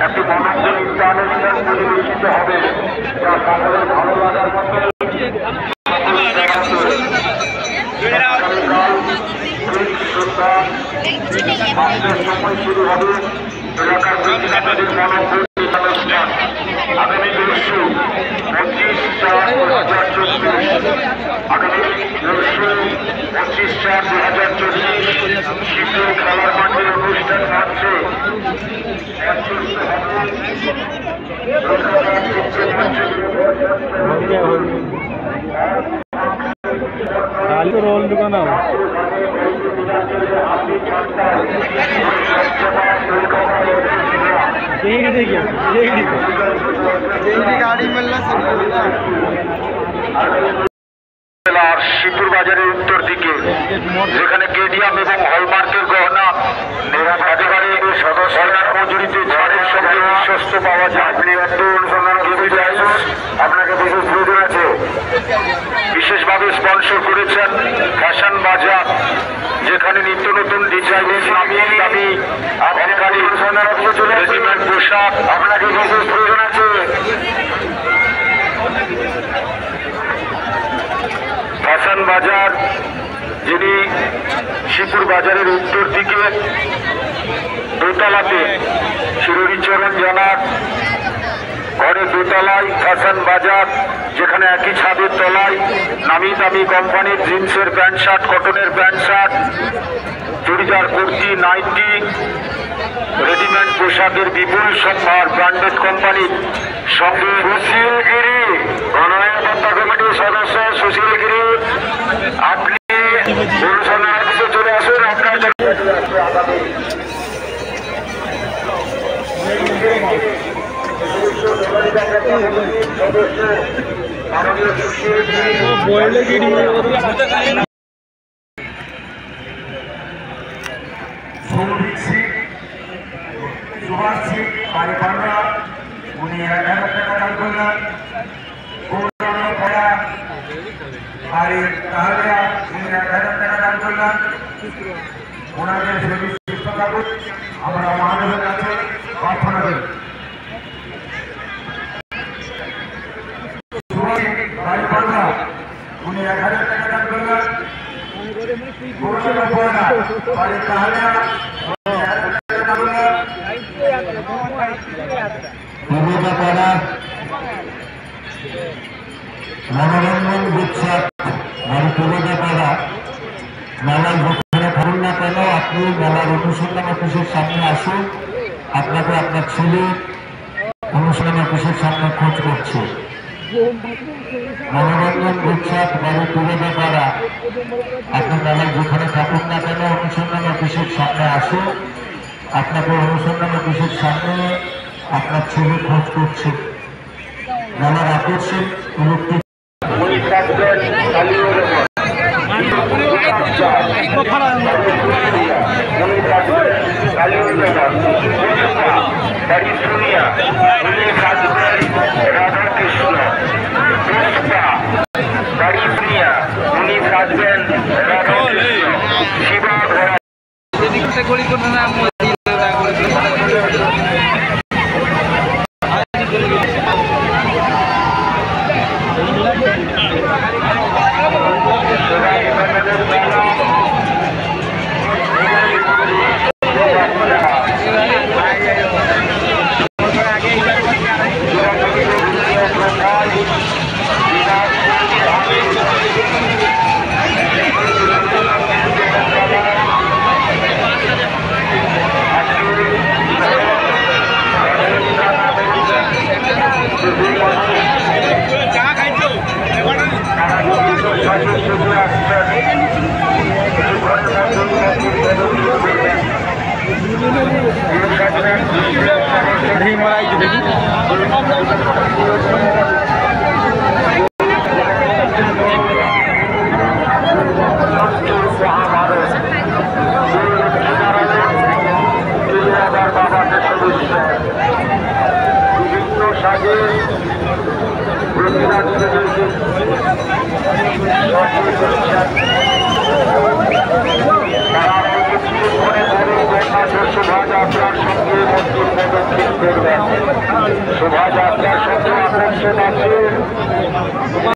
একটি মনোরঞ্জন অনুষ্ঠান পরিবেশিত হবে, যা সকলের ভালো লাগার মতো। সময় শুরু হবে এলাকার প্রতিনিধিদের মনোরঞ্জন অনুষ্ঠান। আগামী 25/4/2024 আগামী 25/4/2024 শীতের খেলার মাঠের অনুষ্ঠান মঞ্চে रोल दुकाना गाड़ी मिलना শিবপুর বাজারের উত্তর দিকে, যেখানে কেডিএম এবং হলমার্কের গহনা একেবারে সদস্যতার মজুরিতে ঝড়ের সঙ্গে বিশ্বস্ত পাওয়া যায়। আপনি একটু অনুসন্ধান আপনাকে বিশেষ প্রয়োজন আছে। বিশেষভাবে স্পন্সর করেছেন ফ্যাশন বাজার, যেখানে নিত্য নতুন ডিজাইনের দামি রেডিমেড পোশাক। আপনাকে বিশেষ প্রয়োজন আছে। ফ্যাশন বাজার, যিনি শিবপুর বাজারের উত্তর দিকে দোতলাতে শিরোরীচরণ জানার ঘরের দোতলায় ফ্যাশন বাজার, যেখানে একই ছাদের তলায় নামি দামি কোম্পানির জিন্সের প্যান্ট শার্ট, কটনের pant shirt, churidar, kurti, nightie, readymade পোশাকের বিপুল সম্ভার ব্র্যান্ডেড কোম্পানির সঙ্গে সুশীলগিরি গণনিরাপত্তা কমিটির সদস্য সুশীলগিরি, আপনি অনুসন্ধান অফিসে চলে আসুন। আপনার সুভাষ সিং পারিপান্ডা, উনি 1000 টাকা দান করলেন। তাহলে উনি 1000 টাকা দান করলেন। ওনাদের আমরা মহাদেবের কাছে প্রার্থনা করি। উনি 1000 টাকা দান করলেন। মনোরঞ্জন উৎসব মানে পুরোদাপাড়া মেলায় যেখানে থাকুন না কেন, আপনি মেলার অনুসন্ধান অফিসের সামনে আসুন। আপনাকে আপনার ছেলে অনুসন্ধান অফিসের সামনে খোঁজ করছে। মনোরঞ্জন উৎসব মানে পুরোদাপাড়া, আপনি মেলায় যেখানে থাকুন না কেন অনুসন্ধান অফিসের সামনে আসুন। আপনাকে অনুসন্ধান অফিসের সামনে আপনার ছেলে খোঁজ করছে। মেলার আকর্ষণ ইলেকট্রিক রাধাকৃষ্ণ উনি থাকবেন শিবা আপনার সঙ্গে করবেন। শোভাযাত্রার সঙ্গে আকর্ষণ আছে